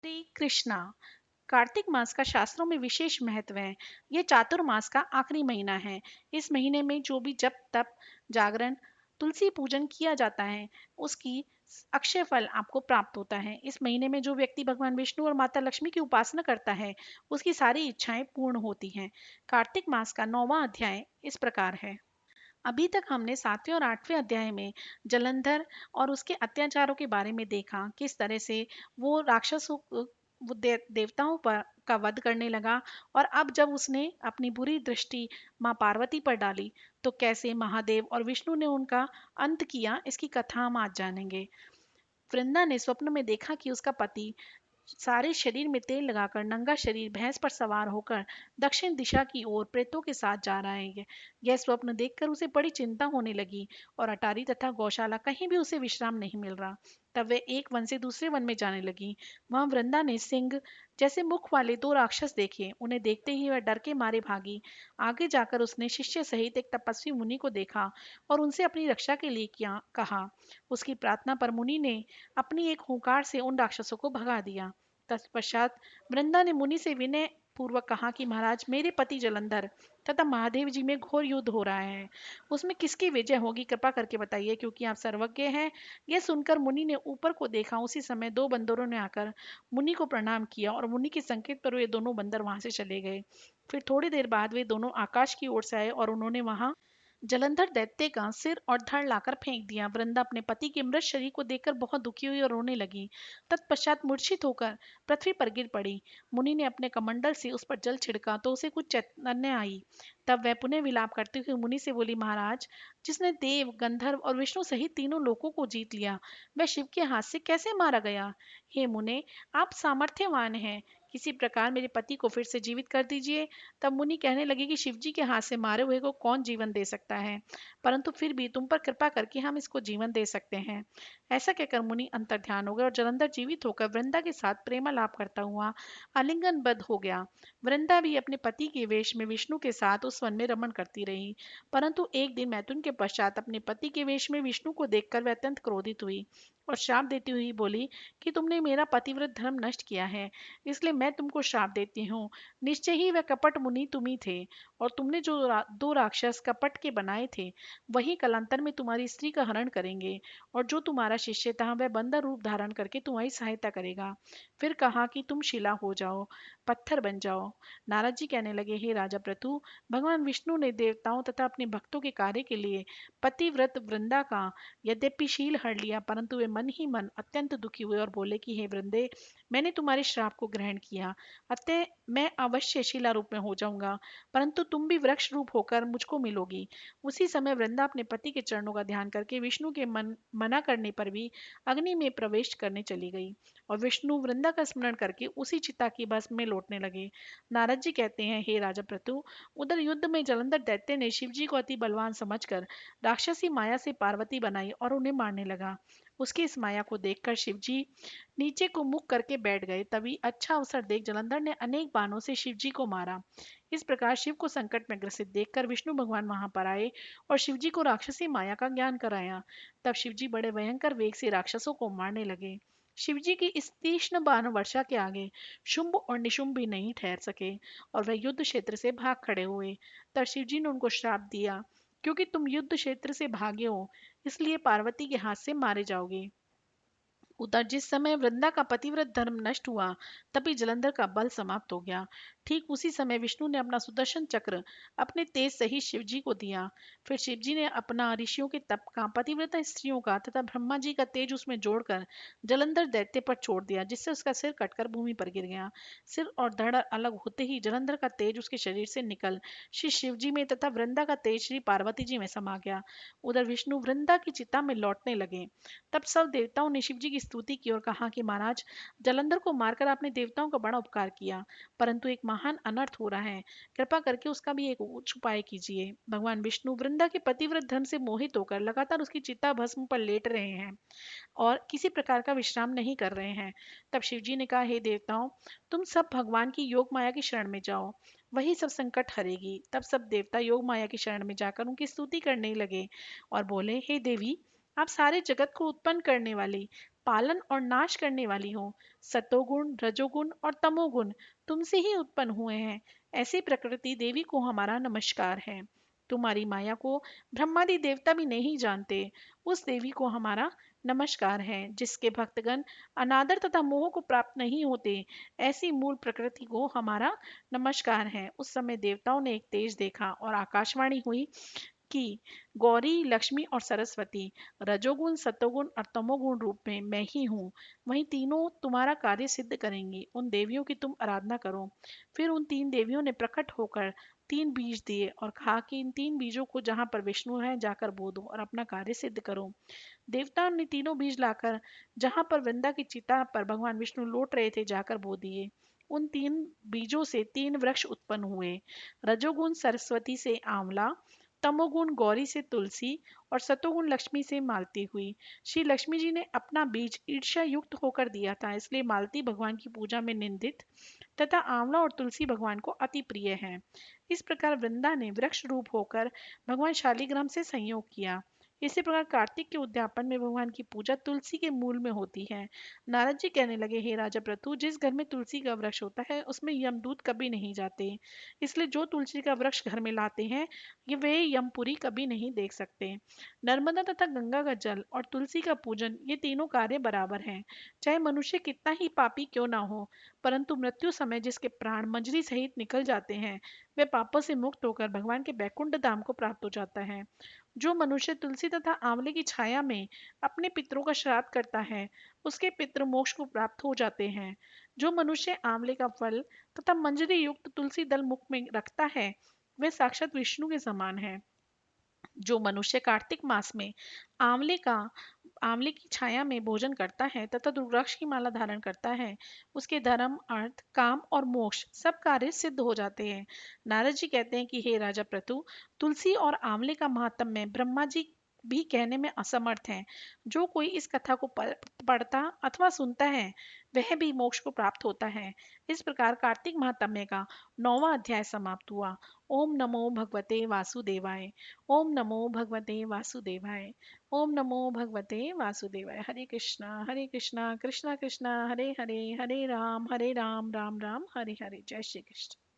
श्री कृष्णा। कार्तिक मास का शास्त्रों में विशेष महत्व है। यह चातुर्मास का आखिरी महीना है। इस महीने में जो भी जप तप जागरण तुलसी पूजन किया जाता है उसकी अक्षय फल आपको प्राप्त होता है। इस महीने में जो व्यक्ति भगवान विष्णु और माता लक्ष्मी की उपासना करता है उसकी सारी इच्छाएं पूर्ण होती हैं। कार्तिक मास का 9वां अध्याय इस प्रकार है। अभी तक हमने 7वें और 8वें अध्याय में जलंधर और उसके अत्याचारों के बारे में देखा, किस तरह से वो राक्षसों देवताओं पर का वध करने लगा। और अब जब उसने अपनी बुरी दृष्टि माँ पार्वती पर डाली तो कैसे महादेव और विष्णु ने उनका अंत किया, इसकी कथा हम आज जानेंगे। वृंदा ने स्वप्न में देखा कि उसका पति सारे शरीर में तेल लगाकर नंगा शरीर भैंस पर सवार होकर दक्षिण दिशा की ओर प्रेतों के साथ जा रहा है। यह स्वप्न देखकर उसे बड़ी चिंता होने लगी और अटारी तथा गौशाला कहीं भी उसे विश्राम नहीं मिल रहा। तब वे एक वन से दूसरे वन में जाने लगी। वहां वृंदा ने सिंह जैसे मुख वाले दो राक्षस देखे। उन्हें देखते ही वह डर के मारे भागी। आगे जाकर उसने शिष्य सहित एक तपस्वी मुनि को देखा और उनसे अपनी रक्षा के लिए किया कहा। उसकी प्रार्थना पर मुनि ने अपनी एक हुंकार से उन राक्षसों को भगा दिया। तत्पश्चात वृंदा ने मुनि से विनय पूर्वक कहा कि महाराज, मेरे पति जलंधर तथा महादेव जी में घोर युद्ध हो रहा है। उसमें किसकी विजय होगी, कृपा करके बताइए, क्योंकि आप सर्वज्ञ हैं। यह सुनकर मुनि ने ऊपर को देखा। उसी समय दो बंदरों ने आकर मुनि को प्रणाम किया और मुनि के संकेत पर वे दोनों बंदर वहां से चले गए। फिर थोड़ी देर बाद वे दोनों आकाश की ओर से आए और उन्होंने वहां जलंधर दैत्य का सिर और धड़ लाकर फेंक दिया। वृंदा अपने पति के मृत शरीर को देखकर बहुत दुखी हुई और रोने लगी। तत्पश्चात मूर्छित होकर पृथ्वी पर गिर पड़ी। मुनि ने अपने कमंडल से उस पर जल छिड़का तो उसे कुछ चैतन्य आई। तब वह पुनः विलाप करते हुए मुनि से बोली, महाराज, जिसने देव गंधर्व और विष्णु सहित तीनों लोकों को जीत लिया वह शिव के हाथ से कैसे मारा गया। हे मुने, आप सामर्थ्यवान हैं, किसी प्रकार मेरे पति को फिर से जीवित कर दीजिए। तब मुनि कहने लगे कि शिव जी के हाथ से मारे हुए को कौन जीवन दे सकता है, परंतु फिर भी तुम पर कृपा करके हम इसको जीवन दे सकते हैं। ऐसा कहकर मुनि अंतर्ध्यान हो गए और जलंधर जीवित होकर वृंदा के साथ प्रेमालाप करता हुआ आलिंगनबद्ध हो गया। वृंदा भी अपने पति के वेश में विष्णु के साथ उस वन में रमण करती रही। परंतु एक दिन मैथुन के पश्चात अपने पति के वेश में विष्णु को देखकर वह अत्यंत क्रोधित हुई और श्राप देती हुई बोली कि तुमने मेरा पतिव्रत धर्म नष्ट किया है, इसलिए मैं तुमको श्राप देती हूँ। निश्चय ही वह कपट मुनि तुम ही थे, और तुमने जो दो राक्षस कपट के बनाए थे वही कलांतर में तुम्हारी स्त्री का हरण करेंगे, और जो तुम्हारा शिष्य था वह बंदर रूप धारण करके तुम्हारी सहायता करेगा। फिर कहा कि तुम शिला हो जाओ, पत्थर बन जाओ। नारद जी कहने लगे, हे राजा पृथु, भगवान विष्णु ने देवताओं तथा अपने भक्तों के कार्य के लिए पतिव्रत वृंदा का यद्यपि शील हर लिया, परंतु वे मन ही मन अत्यंत दुखी हुए और बोले कि हे वृंदे, मैंने तुम्हारे श्राप को ग्रहण किया, अतः मैं अवश्य शिला रूप में हो जाऊंगा, परंतु तुम भी वृक्ष रूप होकर मुझको मिलोगी। उसी समय वृंदा अपने पति के चरणों का ध्यान करके विष्णु के मना करने पर भी अग्नि में प्रवेश करने चली गई, और विष्णु वृंदा का स्मरण करके उसी चिता की भस्म में लौटने लगे। नारद जी कहते हैं, हे राजा पृथु, उधर युद्ध में जलंधर दैत्य ने शिव जी को अति बलवान समझकर राक्षसी माया से पार्वती बनाई और उन्हें मारने लगा। उसकी इस माया को देखकर शिव जी नीचे को मुख करके बैठ गए। तभी अच्छा अवसर देख जलंधर ने अनेक बाणों से शिव जी को मारा। इस प्रकार शिव को संकट में ग्रसित देखकर विष्णु भगवान वहां पर आए और शिव जी को राक्षसी माया का ज्ञान कराया। तब शिव जी बड़े भयंकर वेग से राक्षसों को मारने लगे। शिव जी की इस तीक्ष्ण बाण वर्षा के आगे शुंभ और निशुंभ भी नहीं ठहर सके और वह युद्ध क्षेत्र से भाग खड़े हुए। तब शिव जी ने उनको श्राप दिया, क्योंकि तुम युद्ध क्षेत्र से भागे हो इसलिए पार्वती के हाथ से मारे जाओगे। उधर जिस समय वृंदा का पतिव्रत धर्म नष्ट हुआ तभी जलंधर का बल समाप्त हो गया। ठीक उसी समय विष्णु ने अपना सुदर्शन चक्र अपने तेज से ही शिव जी को दिया। फिर शिव जी ने अपना ऋषियों के तप का, पतिव्रता स्त्रियों का तथा ब्रह्मा जी का तेज उसमें जोड़कर जलंधर दैत्य पर छोड़ दिया, जिससे उसका सिर कटकर भूमि पर गिर गया। सिर और धड़ अलग होते ही जलंधर का तेज उसके शरीर से निकल श्री शिव जी में तथा वृंदा का तेज श्री पार्वती जी में समा गया। उधर विष्णु वृंदा की चिता में लौटने लगे। तब सब देवताओं ने शिव जी की स्तुति की और कहा कि महाराज, जलंधर को मारकर आपने देवताओं का बड़ा उपकार किया, परंतु एक महान अनर्थ हो रहा है, कृपा करके उसका भी एक उच्च उपाय कीजिए। भगवान विष्णु वृंदा के पतिव्रत धर्म से मोहित होकर लगातार उसकी चिता भस्म पर लेट रहे हैं और किसी प्रकार का विश्राम नहीं कर रहे हैं। तब शिव जी ने कहा, हे देवताओं, तुम सब भगवान की योग माया की शरण में जाओ, वही सब संकट हरेगी। तब सब देवता योग माया की शरण में जाकर उनकी स्तुति करने लगे और बोले, हे देवी, आप सारे जगत को उत्पन्न करने वाली, पालन और नाश करने वाली हो। सतोगुण, रजोगुण और तमोगुण तुमसे ही उत्पन्न हुए हैं। ऐसी प्रकृति देवी को हमारा नमस्कार है। तुम्हारी माया को ब्रह्मादि देवता भी नहीं जानते। उस देवी को हमारा नमस्कार है, जिसके भक्तगण अनादर तथा मोह को प्राप्त नहीं होते। ऐसी मूल प्रकृति को हमारा नमस्कार है। उस समय देवताओं ने एक तेज देखा और आकाशवाणी हुई कि गौरी, लक्ष्मी और सरस्वती रजोगुण, सतोगुण और तमोगुण रूप में मैं ही हूँ। वही तीनों तुम्हारा कार्य सिद्ध करेंगी। उन देवियों की तुम आराधना करो। फिर उन तीन देवियों ने प्रकट होकर तीन बीज दिए और कहा कि इन तीन बीजों को जहाँ पर विष्णु है जाकर बो दो और अपना कार्य सिद्ध करो। देवताओं ने तीनों बीज लाकर जहाँ पर वृंदा की चिता पर भगवान विष्णु लौट रहे थे जाकर बो दिए। उन तीन बीजों से तीन वृक्ष उत्पन्न हुए। रजोगुण सरस्वती से आंवला, तमोगुण गौरी से तुलसी और सतोगुण लक्ष्मी से मालती हुई। श्री लक्ष्मी जी ने अपना बीज ईर्ष्या युक्त होकर दिया था, इसलिए मालती भगवान की पूजा में निंदित तथा आंवला और तुलसी भगवान को अति प्रिय है। इस प्रकार वृंदा ने वृक्ष रूप होकर भगवान शालिग्राम से संयोग किया। इसी प्रकार कार्तिक के उद्यापन में भगवान की पूजा तुलसी के मूल में होती है। नारद जी कहने लगे, हे राजा प्रतु, जिस घर में तुलसी का वृक्ष होता है उसमें यमदूत कभी नहीं जाते। इसलिए जो तुलसी का वृक्ष घर में लाते हैं ये वे यमपुरी कभी नहीं देख सकते। नर्मदा तथा गंगा का जल और तुलसी का पूजन, ये तीनों कार्य बराबर हैं। चाहे मनुष्य कितना ही पापी क्यों ना हो, परंतु मृत्यु समय जिसके प्राण मंजरी सहित निकल जाते हैं, वे पापों से मुक्त होकर भगवान के बैकुंठ धाम को प्राप्त हो जाता है। जो मनुष्य तुलसी तथा आंवले की छाया में अपने पितरों का श्राद्ध करता है, उसके पितृ मोक्ष को प्राप्त हो जाते हैं। जो मनुष्य आंवले का फल तथा मंजरी युक्त तुलसी दल मुख में रखता है, वे साक्षात विष्णु के समान है। जो मनुष्य कार्तिक मास में आंवले का आंवले की छाया में भोजन करता है तथा रुद्राक्ष की माला धारण करता है, उसके धर्म, अर्थ, काम और मोक्ष सब कार्य सिद्ध हो जाते हैं। नारद जी कहते हैं कि हे राजा प्रतु, तुलसी और आंवले का महात्म्य ब्रह्मा जी भी कहने में असमर्थ हैं। जो कोई इस कथा को पढ़ता अथवा सुनता है, वह भी मोक्ष को प्राप्त होता है। इस प्रकार कार्तिक महात्म्य का 9वां अध्याय समाप्त हुआ। ओम नमो भगवते वासुदेवाय। ओम नमो भगवते वासुदेवाय। ओम नमो भगवते वासुदेवाय। हरे कृष्णा कृष्णा कृष्णा हरे हरे, हरे राम राम राम, हरे हरे। जय श्री कृष्ण।